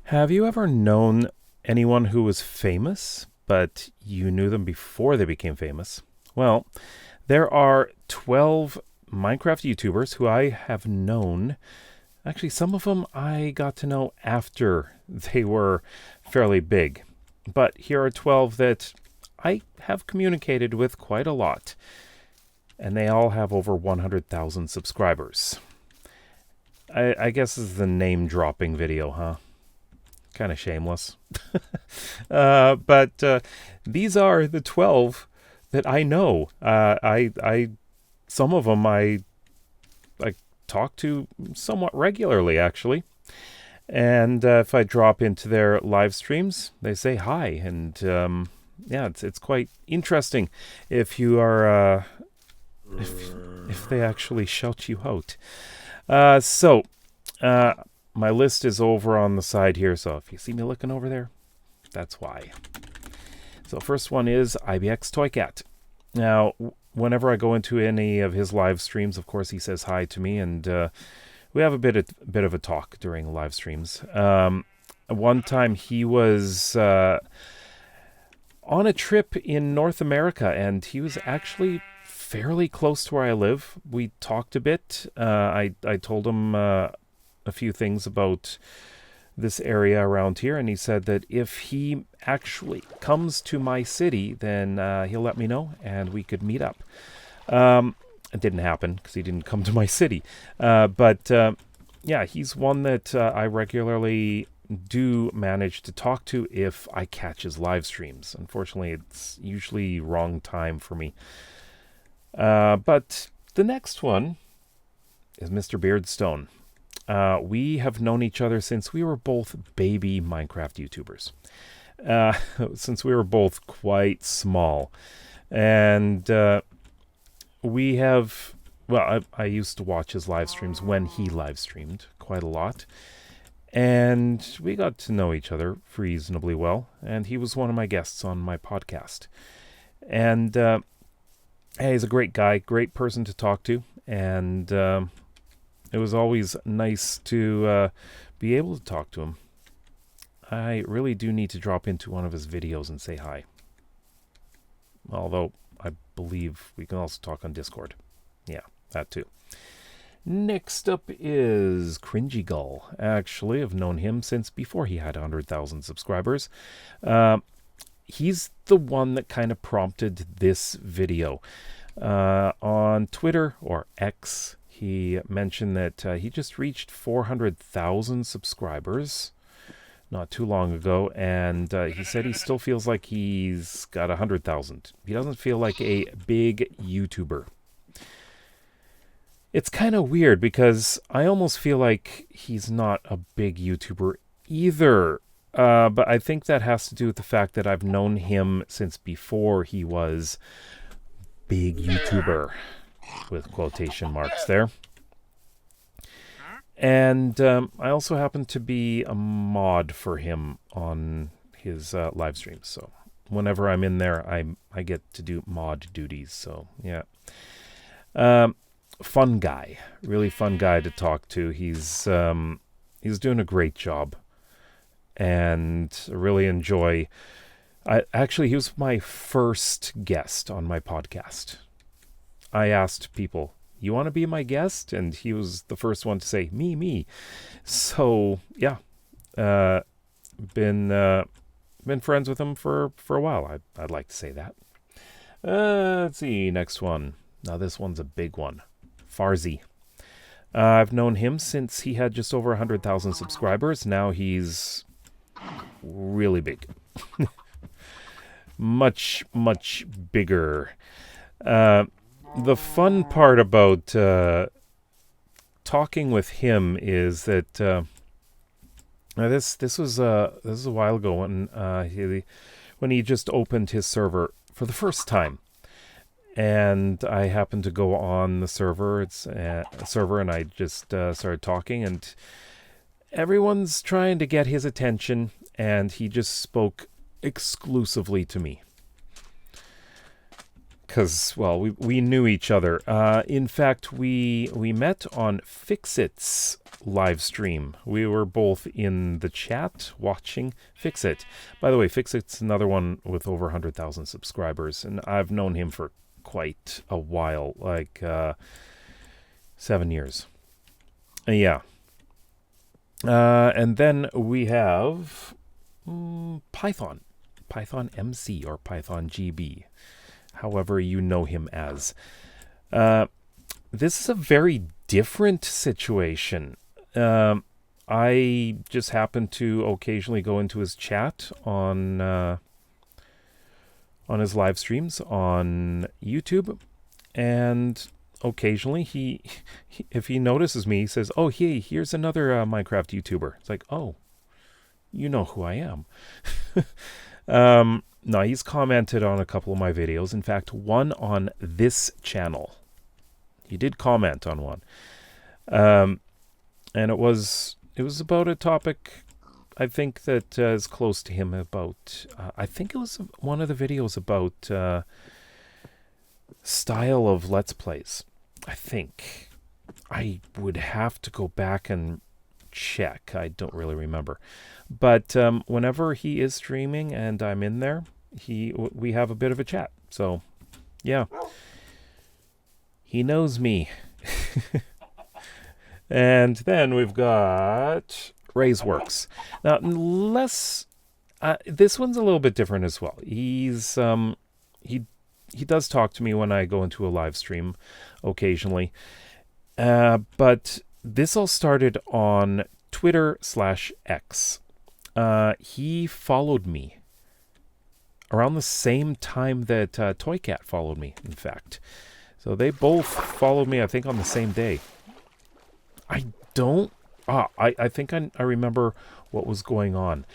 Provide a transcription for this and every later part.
Have you ever known anyone who was famous, but you knew them before they became famous? Well, there are 12 Minecraft YouTubers who I have known. Actually, some of them I got to know after they were fairly big. But here are 12 that I have communicated with quite a lot. And they all have over 100,000 subscribers. I guess this is the name dropping video, huh? Kind of shameless. But these are the 12 that I know. Some of them I talk to somewhat regularly, actually. And if I drop into their live streams, they say hi. And yeah, it's quite interesting if you are if they actually shout you out. So my list is over on the side here, so if you see me looking over there, that's why. So first one is IBX Toycat. Now, whenever I go into any of his live streams, of course, he says hi to me, and we have a bit of a talk during live streams. One time he was on a trip in North America, and he was actually fairly close to where I live. We talked a bit. I told him a few things about this area around here, and he said that if he actually comes to my city, then he'll let me know and we could meet up. It didn't happen because he didn't come to my city, but yeah, he's one that I regularly do manage to talk to if I catch his live streams. Unfortunately, it's usually wrong time for me. But the next one is Mr. Beardstone. We have known each other since we were both baby Minecraft YouTubers. Since we were both quite small. And we have... Well, I used to watch his live streams when he live streamed quite a lot. And we got to know each other reasonably well. And he was one of my guests on my podcast. And hey, he's a great guy, great person to talk to. And it was always nice to be able to talk to him. I really do need to drop into one of his videos and say hi. Although, I believe we can also talk on Discord. Yeah, that too. Next up is Cringy Gull. Actually, I've known him since before he had 100,000 subscribers. He's the one that kind of prompted this video. On Twitter, or X, he mentioned that he just reached 400,000 subscribers not too long ago, and he said he still feels like he's got 100,000. He doesn't feel like a big YouTuber. It's kind of weird because I almost feel like he's not a big YouTuber either. But I think that has to do with the fact that I've known him since before he was big YouTuber, with quotation marks there. And I also happen to be a mod for him on his live streams. So whenever I'm in there, I get to do mod duties. So yeah. Fun guy. Really fun guy to talk to. He's doing a great job. And I really enjoy... Actually, he was my first guest on my podcast. I asked people, you want to be my guest? And he was the first one to say, me. So, yeah. Been friends with him for a while. I'd like to say that. Let's see, next one. Now, this one's a big one. Farzy. I've known him since he had just over 100,000 subscribers. Now he's really big. Much bigger. The fun part about talking with him is that this was a while ago when he just opened his server for the first time, and I happened to go on the server. It's a server, and I just started talking, and everyone's trying to get his attention, and he just spoke exclusively to me. Because, well, we knew each other. In fact, we met on Fixit's live stream. We were both in the chat watching Fix It. By the way, Fix It's another one with over 100,000 subscribers, and I've known him for quite a while, like 7 years. Yeah. And then we have Python MC or Python GB, however you know him as. This is a very different situation. I just happen to occasionally go into his chat on his live streams on YouTube, and occasionally he if he notices me, he says, "Oh, hey, here's another Minecraft YouTuber." It's like, "Oh, you know who I am." No, he's commented on a couple of my videos. In fact, one on this channel. He did comment on one. And it was about a topic I think that is close to him about, I think it was one of the videos about style of Let's Plays. I think. I would have to go back and check. I don't really remember. But whenever he is streaming and I'm in there, we have a bit of a chat. So, yeah. He knows me. And then we've got Ray's Works. Now, this one's a little bit different as well. He does talk to me when I go into a live stream occasionally. But this all started on Twitter/X. He followed me around the same time that Toycat followed me, in fact. So they both followed me, I think, on the same day. I think I remember what was going on.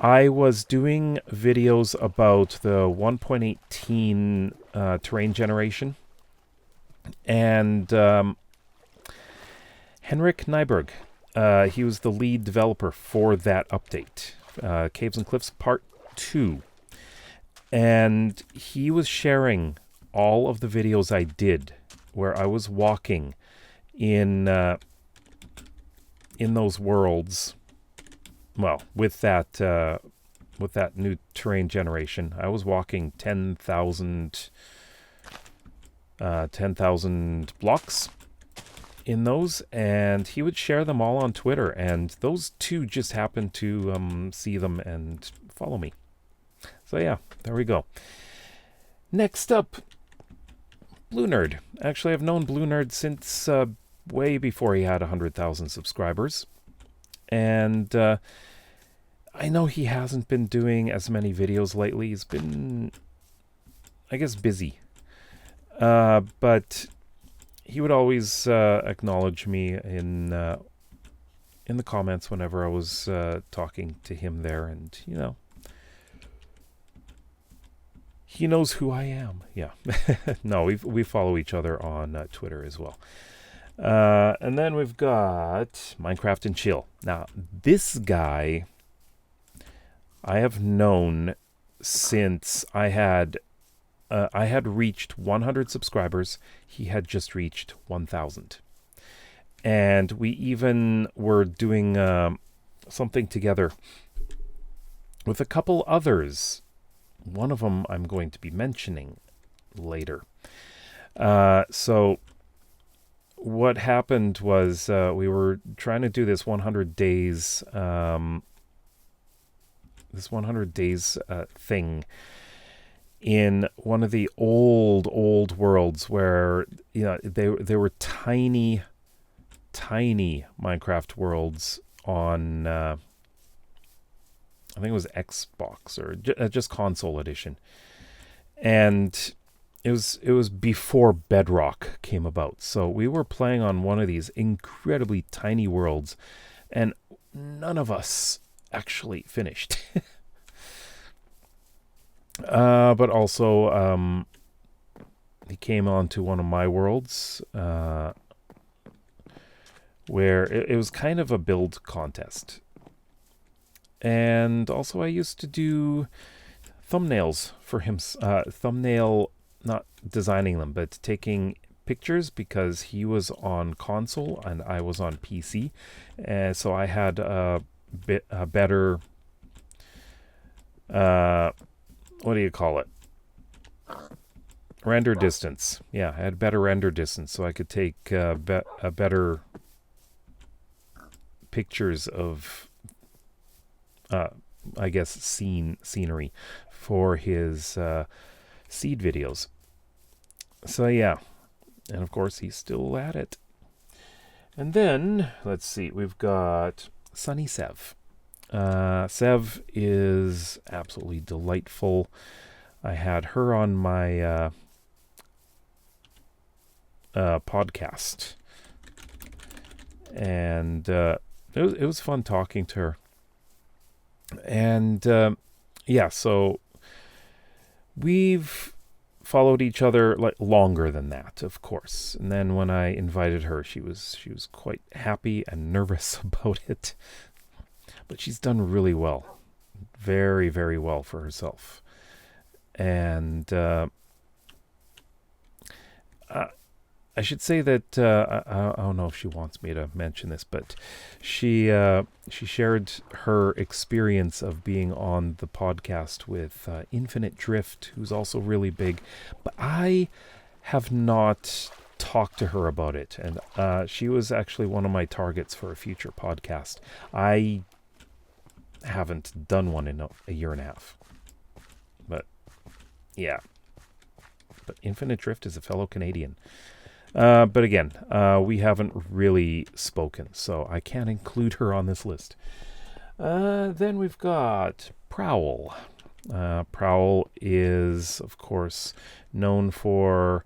I was doing videos about the 1.18 terrain generation. And Henrik Nyberg, he was the lead developer for that update, Caves and Cliffs Part 2. And he was sharing all of the videos I did where I was walking in those worlds. Well, with that new terrain generation, I was walking 10,000 blocks in those, and he would share them all on Twitter, and those two just happened to see them and follow me. So yeah, there we go. Next up, Blue Nerd. Actually, I've known Blue Nerd since way before he had 100,000 subscribers. And I know he hasn't been doing as many videos lately. He's been, I guess, busy. But he would always acknowledge me in the comments whenever I was talking to him there. And, you know, he knows who I am. Yeah. No, we follow each other on Twitter as well. And then we've got Minecraft and Chill. Now, this guy I have known since I had reached 100 subscribers. He had just reached 1,000. And we even were doing something together with a couple others. One of them I'm going to be mentioning later. So what happened was we were trying to do this 100 days thing in one of the old worlds where, you know, they were tiny Minecraft worlds on I think it was Xbox or just console edition, and it was before Bedrock came about. So we were playing on one of these incredibly tiny worlds, and none of us actually finished. But also, he came onto one of my worlds, where it was kind of a build contest. And also I used to do thumbnails for him, not designing them, but taking pictures because he was on console and I was on PC. So I had a better, what do you call it? Render distance. Yeah, I had better render distance, so I could take better pictures of, I guess, scenery for his seed videos. So yeah, and of course he's still at it. And then, let's see, we've got Sunny Sev. Sev is absolutely delightful. I had her on my podcast, and it was fun talking to her. And yeah, so we've followed each other like longer than that, of course. And then when I invited her, she was quite happy and nervous about it. But she's done really well, very, very well for herself. And I should say that I don't know if she wants me to mention this, but she shared her experience of being on the podcast with Infinite Drift, who's also really big. But I have not talked to her about it, and she was actually one of my targets for a future podcast. I haven't done one in a year and a half, but yeah. But Infinite Drift is a fellow Canadian. But again, we haven't really spoken, so I can't include her on this list. Then we've got Prowl. Prowl is, of course, known for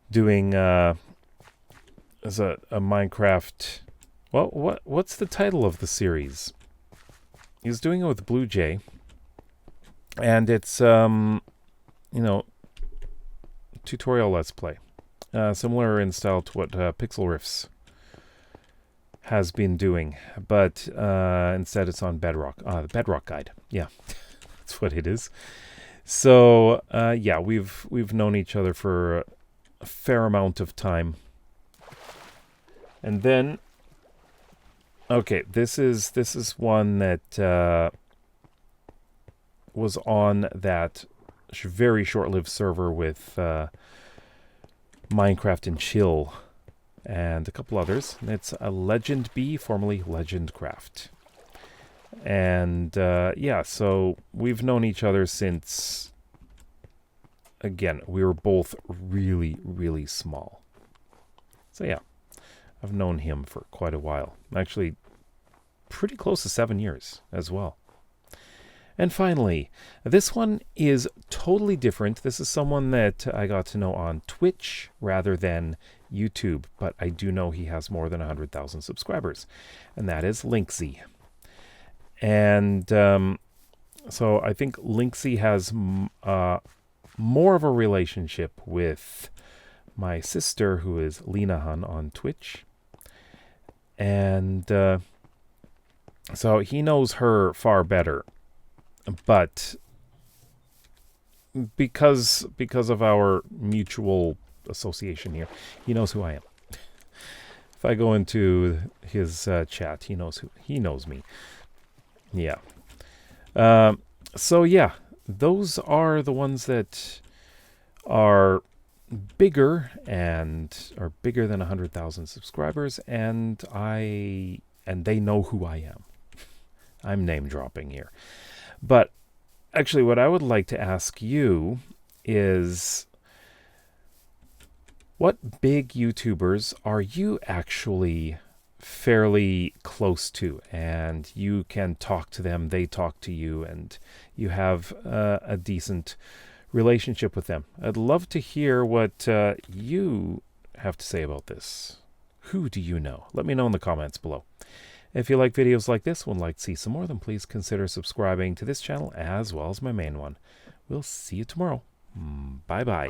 doing as a Minecraft. Well, what's the title of the series? He's doing it with Blue Jay, and it's tutorial let's play. Similar in style to what Pixel Riffs has been doing, but instead it's on Bedrock. The Bedrock Guide. Yeah, that's what it is. So yeah, we've known each other for a fair amount of time. And then, okay, this is one that was on that very short-lived server with Minecraft and Chill and a couple others. It's a Legend Bee, formerly Legendcraft. And yeah, so we've known each other since, again, we were both really, really small. So yeah, I've known him for quite a while. Actually, pretty close to 7 years as well. And finally, this one is totally different. This is someone that I got to know on Twitch rather than YouTube, but I do know he has more than 100,000 subscribers, and that is Linksy. And so I think Linksy has more of a relationship with my sister, who is Lena Hun on Twitch. And so he knows her far better. But because of our mutual association here, he knows who I am. If I go into his chat, he knows me. Yeah. So yeah, those are the ones that are bigger and are bigger than 100,000 subscribers, and they know who I am. I'm name dropping here. But actually, what I would like to ask you is, what big YouTubers are you actually fairly close to? And you can talk to them, they talk to you, and you have a decent relationship with them. I'd love to hear what you have to say about this. Who do you know? Let me know in the comments below. If you like videos like this one, like to see some more, then please consider subscribing to this channel as well as my main one. We'll see you tomorrow. Bye-bye.